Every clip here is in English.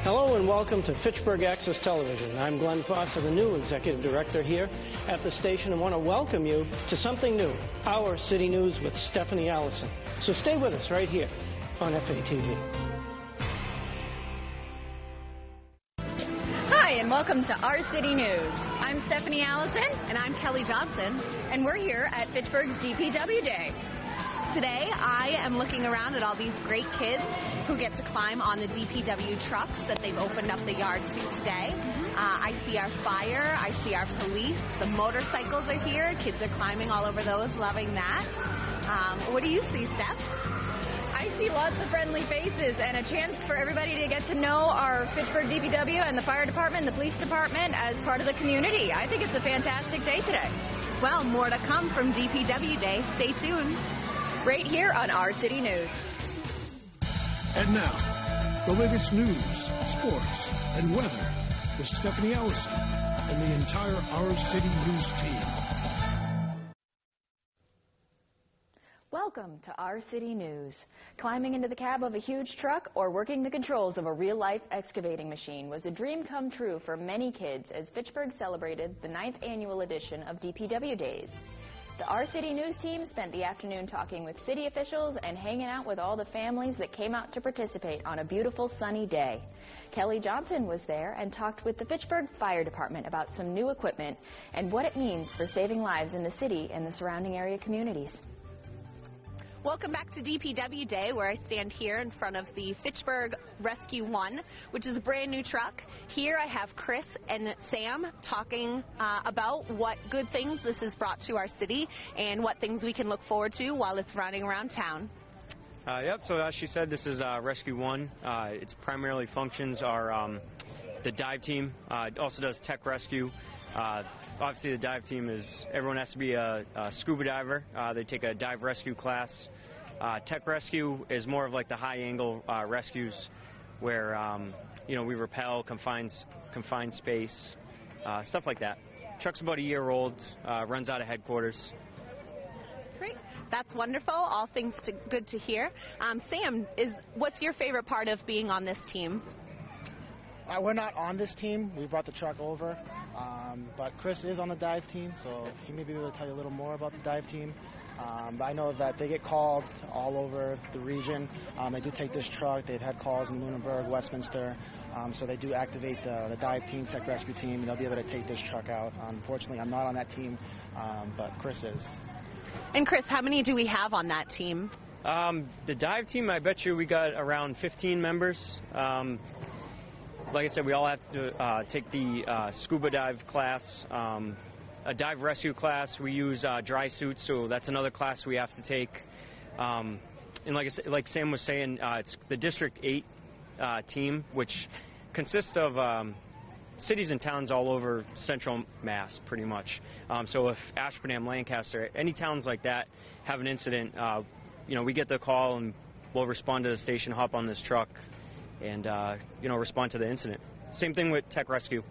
Hello and welcome to Fitchburg Access Television. I'm Glenn Foster, the new executive director here at the station, and want to welcome you to something new, Our City News with Stephanie Allison. So stay with us right here on FATV. Hi, and welcome to Our City News. I'm Stephanie Allison. And I'm Kelly Johnson. And we're here at Fitchburg's DPW Day. Today, I am looking around at all these great kids who get to climb on the DPW trucks that they've opened up the yard to today. I see our fire, I see our police, the motorcycles are here, kids are climbing all over those, loving that. What do you see, Steph? I see lots of friendly faces and a chance for everybody to get to know our Fitchburg DPW and the fire department and the police department as part of the community. I think it's a fantastic day today. Well, more to come from DPW Day. Stay tuned. Right here on Our City News. And now, the latest news, sports, and weather with Stephanie Allison and the entire Our City News team. Welcome to Our City News. Climbing into the cab of a huge truck or working the controls of a real-life excavating machine was a dream come true for many kids as Fitchburg celebrated the 9th annual edition of DPW Days. The Our City News team spent the afternoon talking with city officials and hanging out with all the families that came out to participate on a beautiful sunny day. Kelly Johnson was there and talked with the Fitchburg Fire Department about some new equipment and what it means for saving lives in the city and the surrounding area communities. Welcome back to DPW Day, where I stand here in front of the Fitchburg Rescue 1, which is a brand new truck. Here I have Chris and Sam talking about what good things this has brought to our city and what things we can look forward to while it's running around town. Yep, so as she said, this is Rescue 1. Its primarily functions are the dive team. It also does tech rescue. Obviously, the dive team is, everyone has to be a scuba diver. They take a dive rescue class. Tech rescue is more of like the high-angle rescues where, we rappel, confined space, stuff like that. Truck's about a year old, runs out of headquarters. Great. That's wonderful. All things good to hear. Sam, what's your favorite part of being on this team? We're not on this team. We brought the truck over, but Chris is on the dive team, so he may be able to tell you a little more about the dive team. But I know that they get called all over the region. They do take this truck. They've had calls in Lunenburg, Westminster, so they do activate the dive team, tech rescue team, and they'll be able to take this truck out. Unfortunately, I'm not on that team, but Chris is. And Chris, how many do we have on that team? The dive team, I bet you we got around 15 members. Like I said, we all have to take the scuba dive class, a dive rescue class. We use dry suits, so that's another class we have to take. And like I said, like Sam was saying, it's the District 8 team, which consists of cities and towns all over central Mass, pretty much. So if Ashburnham, Lancaster, any towns like that have an incident, we get the call and we'll respond to the station, hop on this truck, and respond to the incident. Same thing with tech rescue.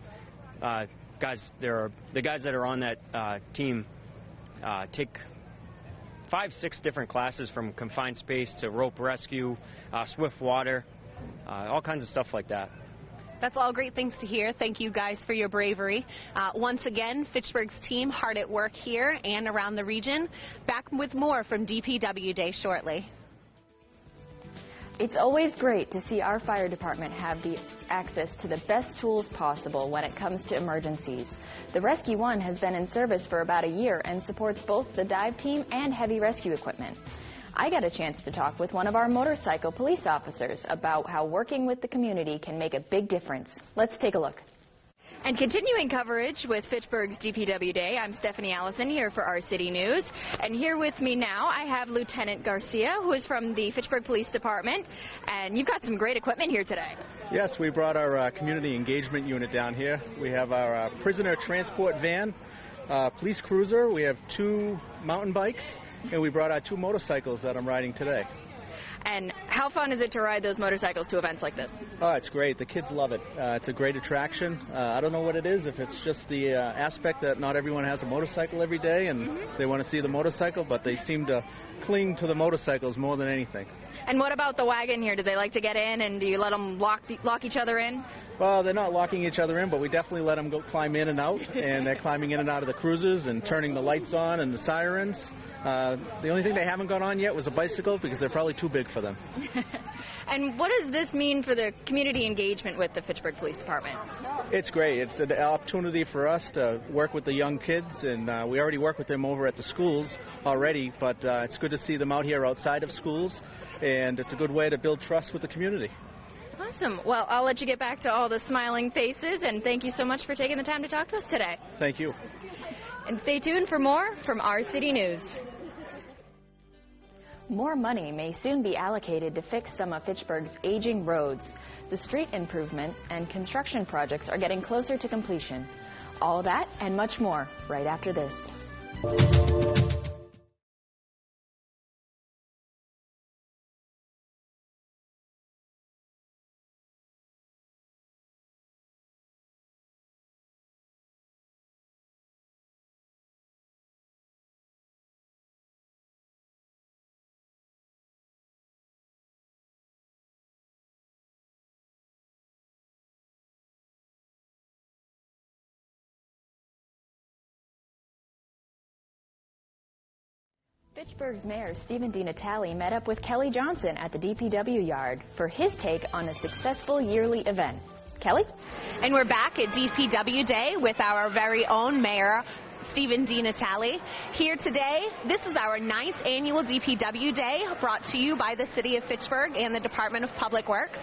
The guys that are on that team take 5-6 different classes, from confined space to rope rescue, swift water, all kinds of stuff like that. That's all great things to hear. Thank you guys for your bravery. Once again, Fitchburg's team hard at work here and around the region. Back with more from DPW Day shortly. It's always great to see our fire department have the access to the best tools possible when it comes to emergencies. The Rescue 1 has been in service for about a year and supports both the dive team and heavy rescue equipment. I got a chance to talk with one of our motorcycle police officers about how working with the community can make a big difference. Let's take a look. And continuing coverage with Fitchburg's DPW Day, I'm Stephanie Allison here for Our City News. And here with me now, I have Lieutenant Garcia, who is from the Fitchburg Police Department. And you've got some great equipment here today. Yes, we brought our community engagement unit down here. We have our prisoner transport van, police cruiser. We have 2 mountain bikes, and we brought our 2 motorcycles that I'm riding today. And how fun is it to ride those motorcycles to events like this? Oh, it's great. The kids love it. It's a great attraction. I don't know what it is, if it's just the aspect that not everyone has a motorcycle every day and they want to see the motorcycle, but they seem to cling to the motorcycles more than anything. And what about the wagon here? Do they like to get in, and do you let them lock each other in? Well, they're not locking each other in, but we definitely let them go climb in and out, and they're climbing in and out of the cruisers and turning the lights on and the sirens. The only thing they haven't gone on yet was a bicycle because they're probably too big for them. And what does this mean for the community engagement with the Fitchburg Police Department? It's great. It's an opportunity for us to work with the young kids, and we already work with them over at the schools already, but it's good to see them out here outside of schools, and it's a good way to build trust with the community. Awesome. Well, I'll let you get back to all the smiling faces, and thank you so much for taking the time to talk to us today. Thank you. And stay tuned for more from Our City News. More money may soon be allocated to fix some of Fitchburg's aging roads. The street improvement and construction projects are getting closer to completion. All that and much more right after this. Fitchburg's Mayor Stephen DiNatale met up with Kelly Johnson at the DPW yard for his take on a successful yearly event. Kelly? And we're back at DPW Day with our very own Mayor Stephen DiNatale. Here today, this is our 9th annual DPW Day, brought to you by the City of Fitchburg and the Department of Public Works.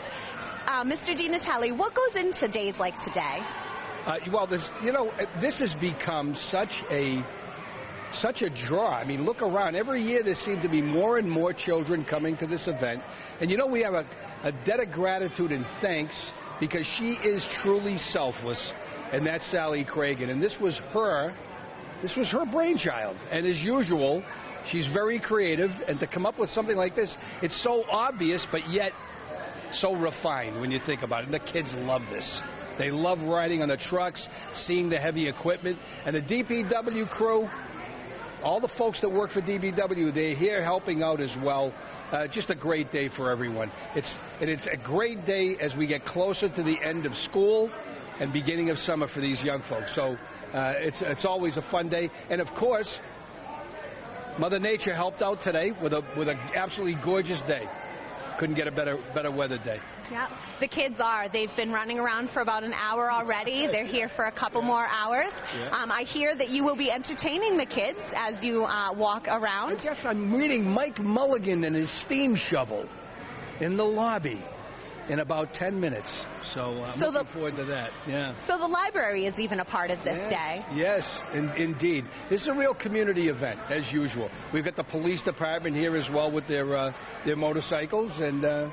Mr. DiNatale, what goes into days like today? Well, this has become such a draw. I mean, look around. Every year there seem to be more and more children coming to this event. And we have a debt of gratitude and thanks because she is truly selfless, and that's Sally Cragen. And this was her brainchild. And as usual, she's very creative. And to come up with something like this, it's so obvious, but yet so refined when you think about it. And the kids love this. They love riding on the trucks, seeing the heavy equipment. And the DPW crew, all the folks that work for DPW, they're here helping out as well. Just a great day for everyone. It's a great day as we get closer to the end of school and beginning of summer for these young folks. So it's always a fun day. And of course, Mother Nature helped out today with an absolutely gorgeous day. Couldn't get a better weather day. Yeah, the kids they've been running around for about an hour already. They're here for a couple more hours. Yeah. I hear that you will be entertaining the kids as you walk around. Yes, I'm meeting Mike Mulligan and his steam shovel in the lobby in about 10 minutes. So I'm looking forward to that. Yeah. So the library is even a part of this day. Yes, indeed. This is a real community event, as usual. We've got the police department here as well with their motorcycles, and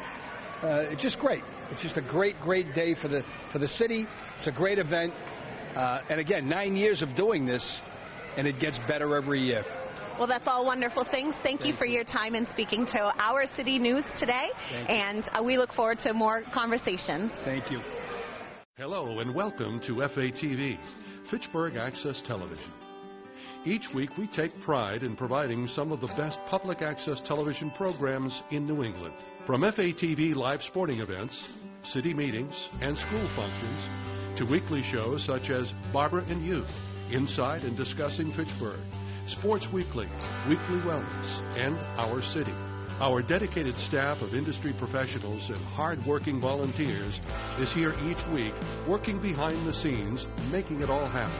it's just great. It's just a great day for the city. It's a great event. And again, 9 years of doing this, and it gets better every year. Well, that's all wonderful things. Thank you for your time and speaking to Our City News today. And we look forward to more conversations. Thank you. Hello and welcome to FATV, Fitchburg Access Television. Each week we take pride in providing some of the best public access television programs in New England. From FATV live sporting events, city meetings, and school functions, to weekly shows such as Barbara and Youth, Inside and Discussing Fitchburg, Sports Weekly, Weekly Wellness, and Our City. Our dedicated staff of industry professionals and hard-working volunteers is here each week working behind the scenes, making it all happen.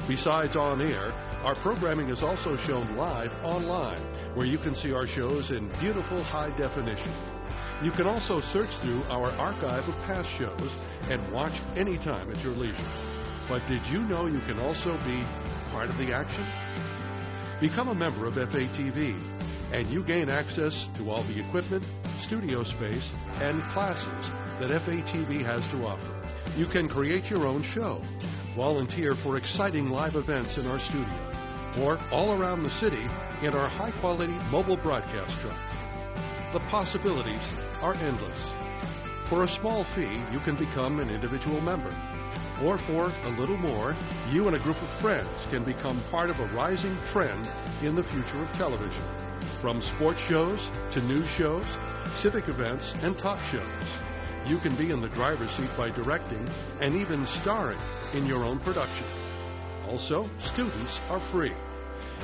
Besides on air, our programming is also shown live online, where you can see our shows in beautiful high definition. You can also search through our archive of past shows and watch anytime at your leisure. But did you know you can also be part of the action? Become a member of FATV, and you gain access to all the equipment, studio space, and classes that FATV has to offer. You can create your own show, volunteer for exciting live events in our studio, or all around the city in our high-quality mobile broadcast truck. The possibilities are endless. For a small fee, you can become an individual member. Or for a little more, you and a group of friends can become part of a rising trend in the future of television. From sports shows to news shows, civic events, and talk shows, you can be in the driver's seat by directing and even starring in your own production. Also, students are free.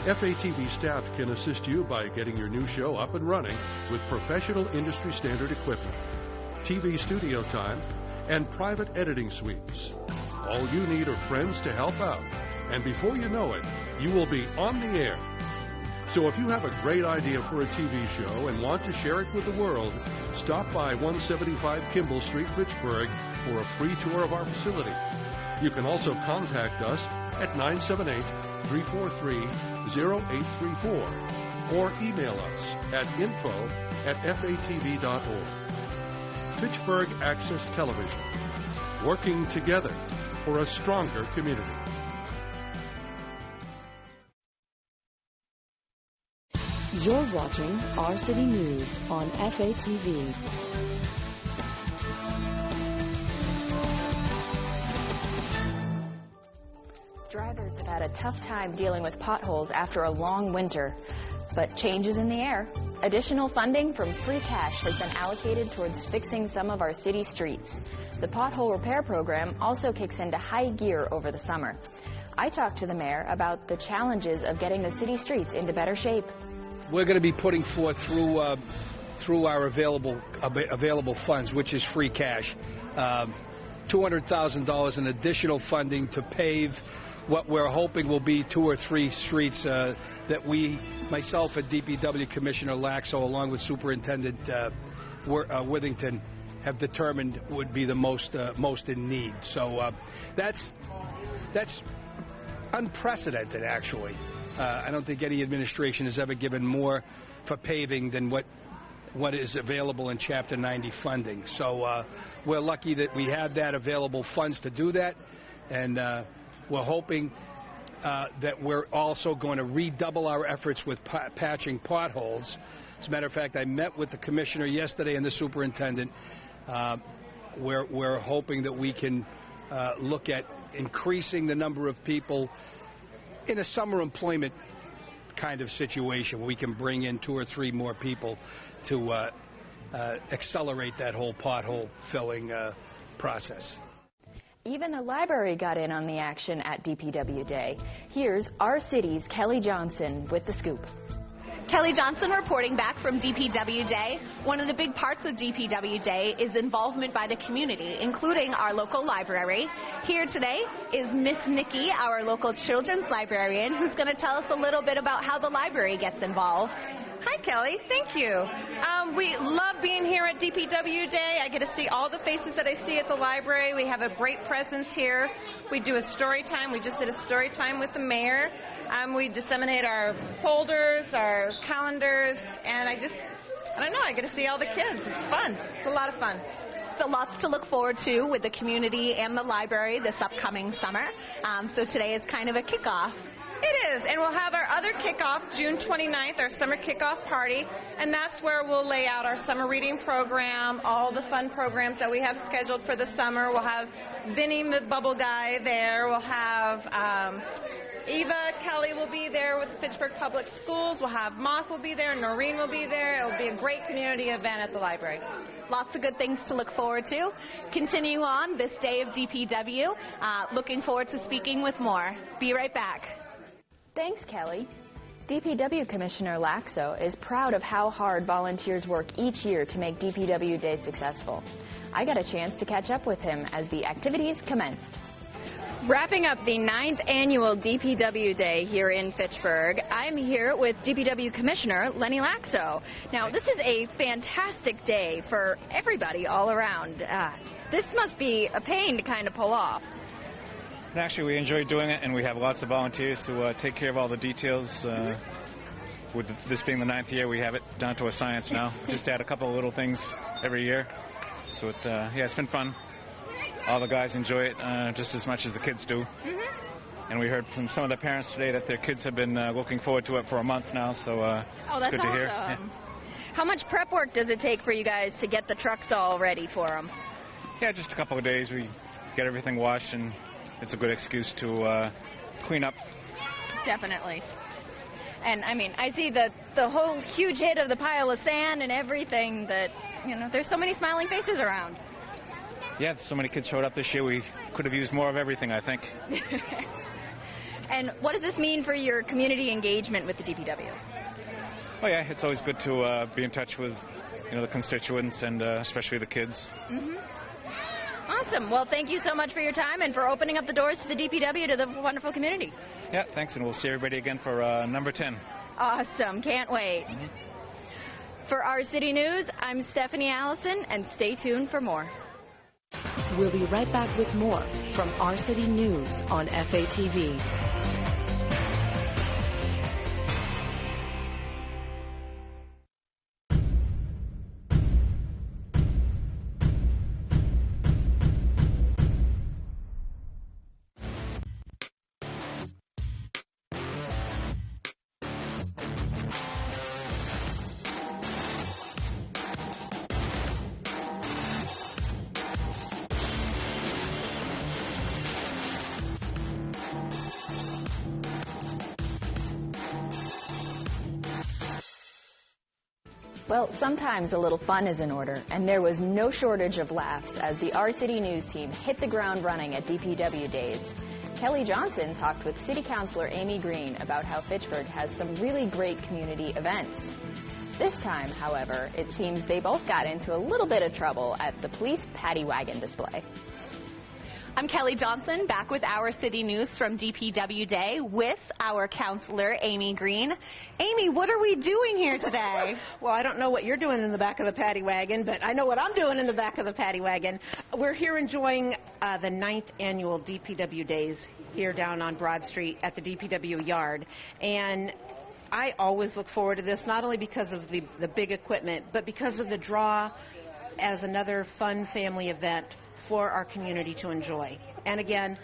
FATV staff can assist you by getting your new show up and running with professional industry standard equipment, TV studio time, and private editing suites. All you need are friends to help out, and before you know it, you will be on the air. So if you have a great idea for a TV show and want to share it with the world, stop by 175 Kimball Street, Fitchburg for a free tour of our facility. You can also contact us at 978-343-0834 or email us at info@fatv.org. Fitchburg Access Television, working together for a stronger community. You're watching Our City News on FATV. Drivers have had a tough time dealing with potholes after a long winter, but change is in the air. Additional funding from free cash has been allocated towards fixing some of our city streets. The pothole repair program also kicks into high gear over the summer. I talked to the mayor about the challenges of getting the city streets into better shape. We're going to be putting forth through our available funds, which is free cash, $200,000 in additional funding to pave what we're hoping will be 2 or 3 streets that we, myself and DPW Commissioner Laxo, along with Superintendent Withington, have determined would be the most in need. So that's unprecedented, actually. I don't think any administration has ever given more for paving than what is available in Chapter 90 funding. So we're lucky that we have that available funds to do that, and we're hoping that we're also going to redouble our efforts with patching potholes. As a matter of fact, I met with the commissioner yesterday and the superintendent. We're hoping that we can look at increasing the number of people in a summer employment kind of situation. We can bring in 2 or 3 more people to accelerate that whole pothole filling process. Even the library got in on the action at DPW Day. Here's our city's Kelly Johnson with the scoop. Kelly Johnson reporting back from DPW Day. One of the big parts of DPW Day is involvement by the community, including our local library. Here today is Miss Nikki, our local children's librarian, who's going to tell us a little bit about how the library gets involved. Hi, Kelly. Thank you. We love being here at DPW Day. I get to see all the faces that I see at the library. We have a great presence here. We do a story time. We just did a story time with the mayor. We disseminate our folders, our calendars, and I don't know, I get to see all the kids. It's fun. It's a lot of fun. So lots to look forward to with the community and the library this upcoming summer. So today is kind of a kickoff. It is, and we'll have our other kickoff June 29th, our summer kickoff party, and that's where we'll lay out our summer reading program, all the fun programs that we have scheduled for the summer. We'll have Vinny the Bubble Guy there. We'll have Eva Kelly will be there with the Fitchburg Public Schools. We'll have Mock will be there, Noreen will be there. It'll be a great community event at the library. Lots of good things to look forward to. Continue on this day of DPW. Looking forward to speaking with more. Be right back. Thanks, Kelly. DPW Commissioner Laxo is proud of how hard volunteers work each year to make DPW Day successful. I got a chance to catch up with him as the activities commenced. Wrapping up the 9th annual DPW Day here in Fitchburg, I'm here with DPW Commissioner Lenny Laxo. Now, this is a fantastic day for everybody all around. This must be a pain to kind of pull off. And actually, we enjoy doing it, and we have lots of volunteers who take care of all the details. With this being the 9th year, we have it down to a science now. Just add a couple of little things every year. So, it's been fun. All the guys enjoy it just as much as the kids do. Mm-hmm. And we heard from some of the parents today that their kids have been looking forward to it for a month now, so it's good to hear. Yeah. How much prep work does it take for you guys to get the trucks all ready for them? Yeah, just a couple of days. We get everything washed, and it's a good excuse to clean up. Definitely. And I mean, I see the whole huge hit of the pile of sand and everything that, you know, there's so many smiling faces around. Yeah, so many kids showed up this year. We could have used more of everything, I think. And what does this mean for your community engagement with the DPW? Oh yeah, it's always good to be in touch with, you know, the constituents and especially the kids. Mm-hmm. Awesome. Well, thank you so much for your time and for opening up the doors to the DPW to the wonderful community. Yeah, thanks, and we'll see everybody again for number 10. Awesome. Can't wait. Mm-hmm. For Our City News, I'm Stephanie Allison, and stay tuned for more. We'll be right back with more from Our City News on FATV. Well, sometimes a little fun is in order, and there was no shortage of laughs as the Our City News team hit the ground running at DPW Days. Kelly Johnson talked with City Councilor Amy Green about how Fitchburg has some really great community events. This time, however, it seems they both got into a little bit of trouble at the police paddy wagon display. I'm Kelly Johnson, back with Our City News from DPW Day with our counselor, Amy Green. Amy, what are we doing here today? Well, I don't know what you're doing in the back of the paddy wagon, but I know what I'm doing in the back of the paddy wagon. We're here enjoying the 9th annual DPW Days here down on Broad Street at the DPW yard. And I always look forward to this, not only because of the big equipment, but because of the draw as another fun family event for our community to enjoy. And again,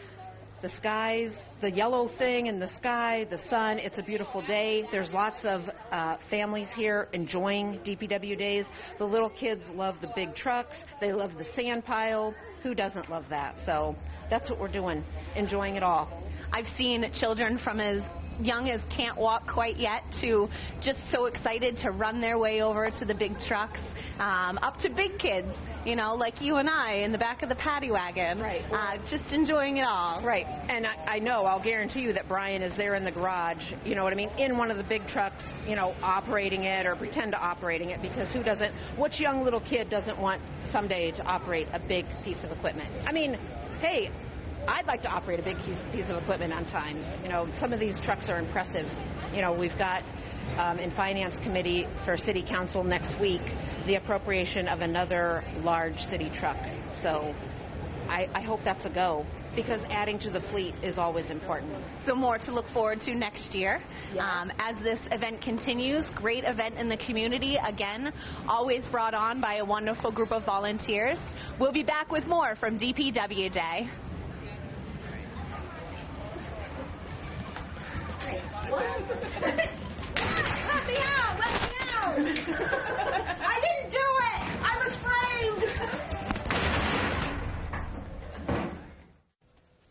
the skies, the yellow thing in the sky, the sun, it's a beautiful day. There's lots of families here enjoying DPW Days. The little kids love the big trucks. They love the sand pile. Who doesn't love that? So that's what we're doing, enjoying it all. I've seen children from as young as can't walk quite yet to just so excited to run their way over to the big trucks, up to big kids, you know, like you and I in the back of the paddy wagon, right? Just enjoying it all. Right, and I know, I'll guarantee you that Brian is there in the garage, you know what I mean, in one of the big trucks, you know, operating it or pretend to operating it, because who doesn't, which young little kid doesn't want someday to operate a big piece of equipment? I mean, hey, I'd like to operate a big piece of equipment on times. You know, some of these trucks are impressive. You know, we've got in Finance Committee for City Council next week the appropriation of another large city truck. So I hope that's a go, because adding to the fleet is always important. So more to look forward to next year. Yes. As this event continues, great event in the community. Again, always brought on by a wonderful group of volunteers. We'll be back with more from DPW Day. Let me out! Let me out! I didn't do it! I was framed!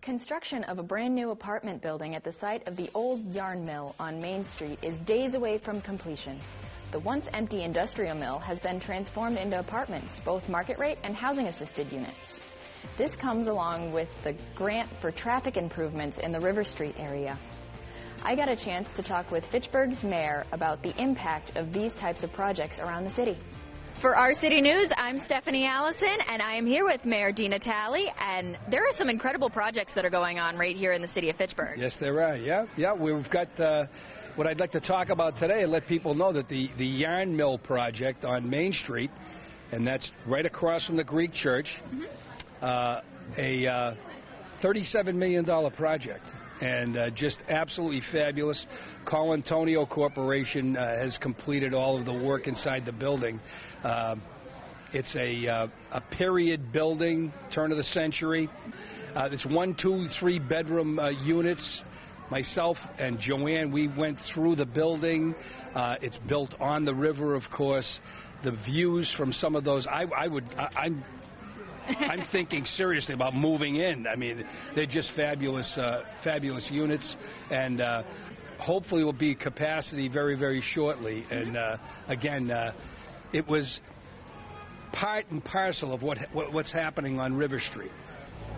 Construction of a brand new apartment building at the site of the old yarn mill on Main Street is days away from completion. The once empty industrial mill has been transformed into apartments, both market rate and housing assisted units. This comes along with the grant for traffic improvements in the River Street area. I got a chance to talk with Fitchburg's mayor about the impact of these types of projects around the city. For Our City News, I'm Stephanie Allison, and I am here with Mayor Dina Talley, and there are some incredible projects that are going on right here in the city of Fitchburg. Yes, there are, yeah. We've got what I'd like to talk about today and let people know that the yarn mill project on Main Street, and that's right across from the Greek church, a $37 million project. And just absolutely fabulous. Colantonio Corporation has completed all of the work inside the building. It's a period building, turn of the century. It's 1, 2, 3 bedroom units. Myself and Joanne, we went through the building. It's built on the river, of course. The views from some of those, I'm thinking seriously about moving in. I mean, they're just fabulous, fabulous units. And hopefully will be capacity very, very shortly. And again, it was part and parcel of what's happening on River Street.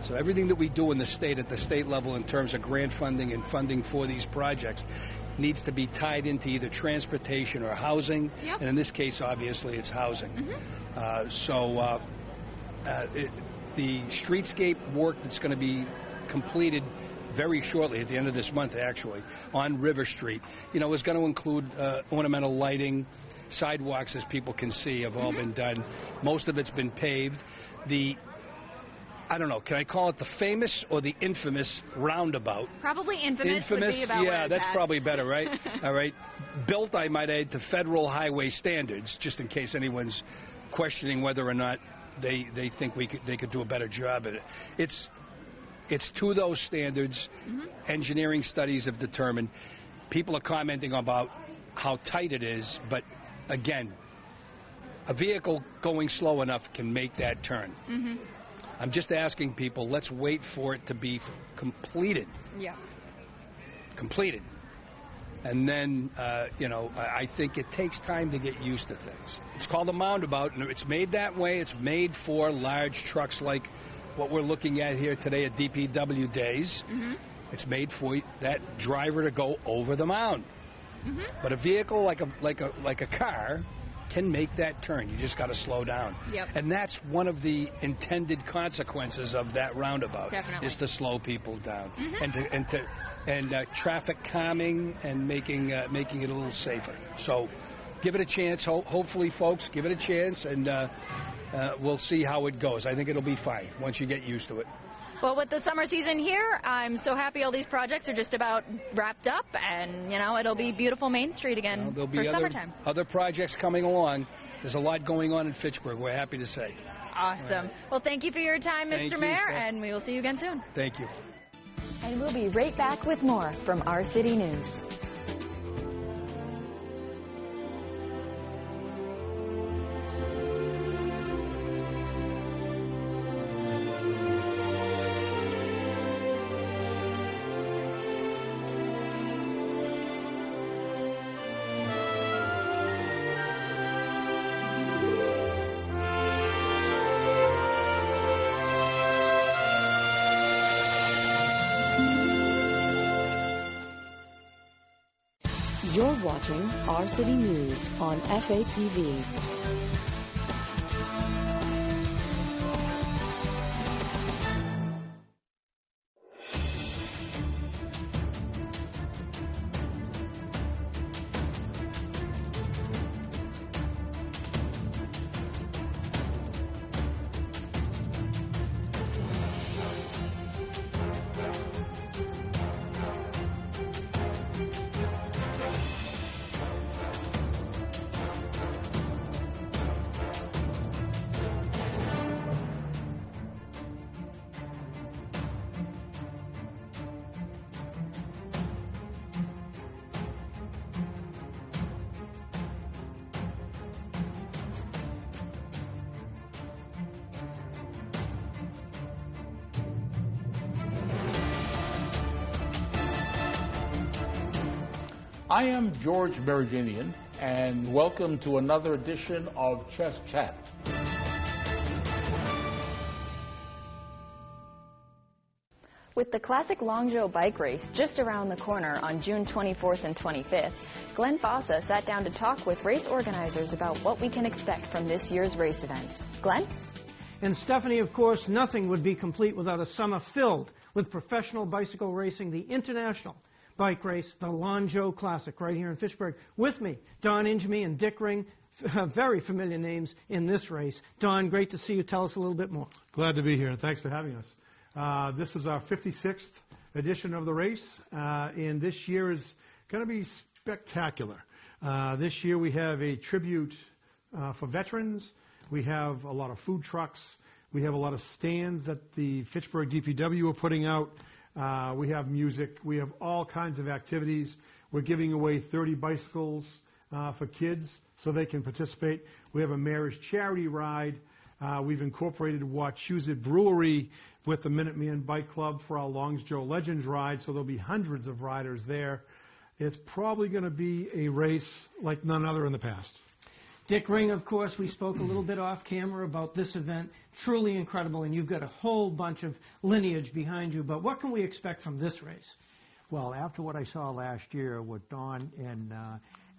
So everything that we do in the state at the state level in terms of grant funding and funding for these projects needs to be tied into either transportation or housing. Yep. And in this case, obviously, it's housing. The streetscape work that's going to be completed very shortly, at the end of this month, actually, on River Street, is going to include ornamental lighting. Sidewalks, as people can see, have all been done. Most of it's been paved. I don't know, can I call it the famous or the infamous roundabout? Probably infamous would be about yeah, that's probably better, right? All right. Built, I might add, to federal highway standards, just in case anyone's questioning whether or not they think they could do a better job at it. It's to those standards. Engineering studies have determined. People are commenting about how tight it is, but again, a vehicle going slow enough can make that turn. I'm just asking people, let's wait for it to be completed. Yeah. Completed. And then, I think it takes time to get used to things. It's called a roundabout, and it's made that way. It's made for large trucks like what we're looking at here today at DPW Days. It's made for that driver to go over the mound. But a vehicle like a car can make that turn. You just got to slow down. Yep. And that's one of the intended consequences of that roundabout. Definitely. Is to slow people down and traffic calming and making it a little safer. So give it a chance. Hopefully, folks, give it a chance, and we'll see how it goes. I think it'll be fine once you get used to it. Well, with the summer season here, I'm so happy all these projects are just about wrapped up, and, it'll be beautiful Main Street again for summertime. Other projects coming along. There's a lot going on in Fitchburg, we're happy to say. Awesome. Right. Well, thank you for your time, Mr. Mayor, Steph. and we will see you again soon. Thank you. And we'll be right back with more from Our City News. You're watching Our City News on FATV. I am George Meridinian, and welcome to another edition of Chess Chat. With the classic Longzhou bike race just around the corner on June 24th and 25th, Glenn Fossa sat down to talk with race organizers about what we can expect from this year's race events. Glenn? And Stephanie, of course, nothing would be complete without a summer filled with professional bicycle racing, the international bike race, the Longzhou Classic, right here in Fitchburg. With me, Don Ingemy and Dick Ring, very familiar names in this race. Don, great to see you. Tell us a little bit more. Glad to be here, and thanks for having us. This is our 56th edition of the race, and this year is going to be spectacular. This year we have a tribute for veterans. We have a lot of food trucks. We have a lot of stands that the Fitchburg DPW are putting out. We have music. We have all kinds of activities. We're giving away 30 bicycles for kids so they can participate. We have a Mayor's Charity Ride. We've incorporated Wachusett Brewery with the Minuteman Bike Club for our Longzhou Legends Ride, so there'll be hundreds of riders there. it's probably going to be a race like none other in the past. Dick Ring, of course, we spoke a little bit off camera about this event. Truly incredible, and you've got a whole bunch of lineage behind you. But what can we expect from this race? Well, after what I saw last year, what Don and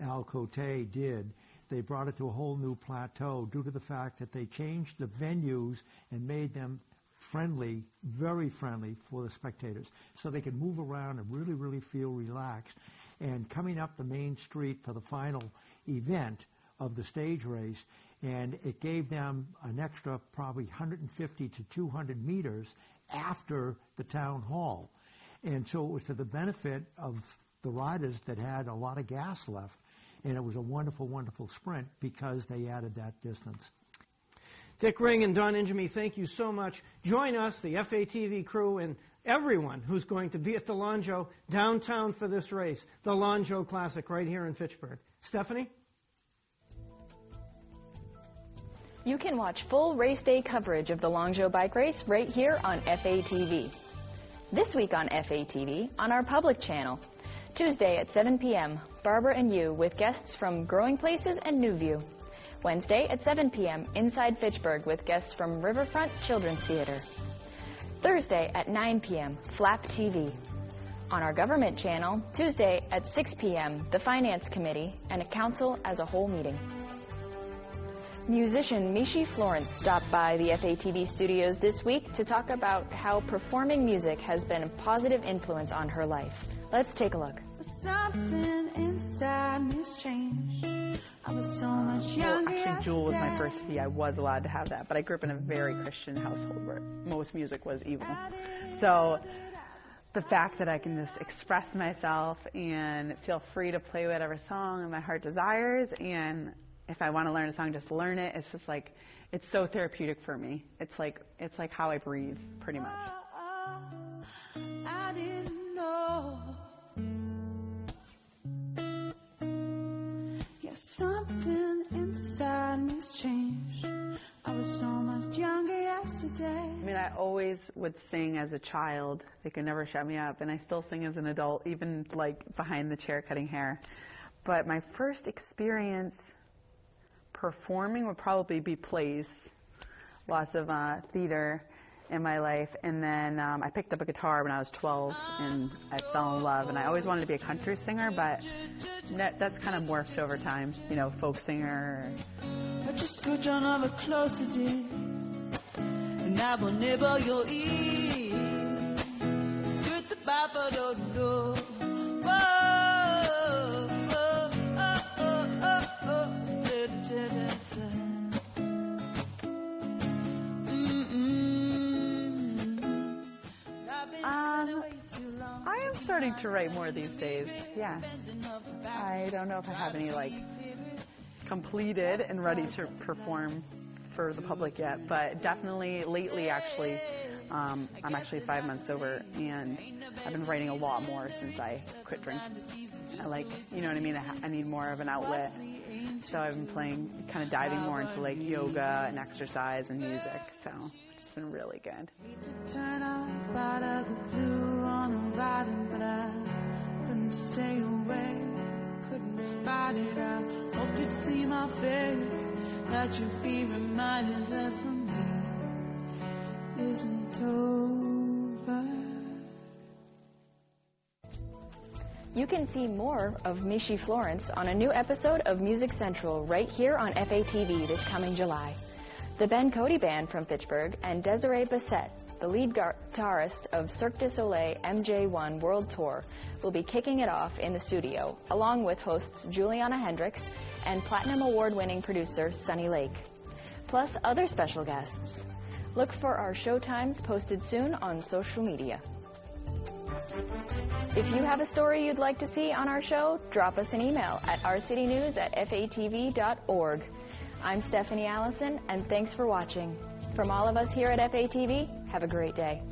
Al Cote did, they brought it to a whole new plateau due to the fact that they changed the venues and made them friendly, very friendly for the spectators, so they could move around and really, really feel relaxed. And coming up the main street for the final event of the stage race, and it gave them an extra probably 150 to 200 meters after the town hall. And so it was to the benefit of the riders that had a lot of gas left, and it was a wonderful, wonderful sprint because they added that distance. Dick Ring and Don Ingemi, thank you so much. Join us, the FATV crew, and everyone who's going to be at the Lawn Joe downtown for this race, the Lawn Joe Classic right here in Fitchburg. Stephanie? You can watch full race day coverage of the Lawn Joe bike race right here on FATV. This week on FATV, on our public channel. Tuesday at 7 p.m., Barbara and You with guests from Growing Places and New View. Wednesday at 7 p.m., Inside Fitchburg with guests from Riverfront Children's Theater. Thursday at 9 p.m., Flap TV. On our government channel, Tuesday at 6 p.m., the Finance Committee and a Council as a whole meeting. Musician Mishi Florence stopped by the FATV studios this week to talk about how performing music has been a positive influence on her life. Let's take a look. Something inside me's changed. I was so much younger. Well, actually, Jewel was my first CD. I was allowed to have that, but I grew up in a very Christian household where most music was evil. So the fact that I can just express myself and feel free to play whatever song my heart desires, and if I want to learn a song, just learn it. It's just like, it's so therapeutic for me. It's like how I breathe, pretty much. I didn't know. Yeah, something inside me's changed. I was so much younger yesterday. I mean, I always would sing as a child. They could never shut me up, and I still sing as an adult, even like behind the chair cutting hair. But my first experience performing would probably be plays, lots of theater in my life, and then I picked up a guitar when I was 12 and I fell in love, and I always wanted to be a country singer, but that's kind of morphed over time, you know, folk singer. I just go down over close to you, and I will never your ear. Skirt the Bible door. I am starting to write more these days, yes. I don't know if I have any, like, completed and ready to perform for the public yet, but definitely lately, actually, I'm actually 5 months sober, and I've been writing a lot more since I quit drinking. I like, you know what I mean? I need more of an outlet. So I've been kind of diving more into like yoga and exercise and music. So it's been really good. Turn up out of the blue on a riding, but I couldn't stay away. Couldn't fight it out. Hoped you'd see my face, that you'd be reminded that for me isn't over. You can see more of Mishi Florence on a new episode of Music Central right here on FATV this coming July. The Ben Cody Band from Fitchburg and Desiree Bassett, the lead guitarist of Cirque du Soleil MJ1 World Tour, will be kicking it off in the studio, along with hosts Juliana Hendricks and Platinum Award-winning producer Sunny Lake, plus other special guests. Look for our show times posted soon on social media. If you have a story you'd like to see on our show, drop us an email at ourcitynews@fatv.org. I'm Stephanie Allison, and thanks for watching. From all of us here at FATV, have a great day.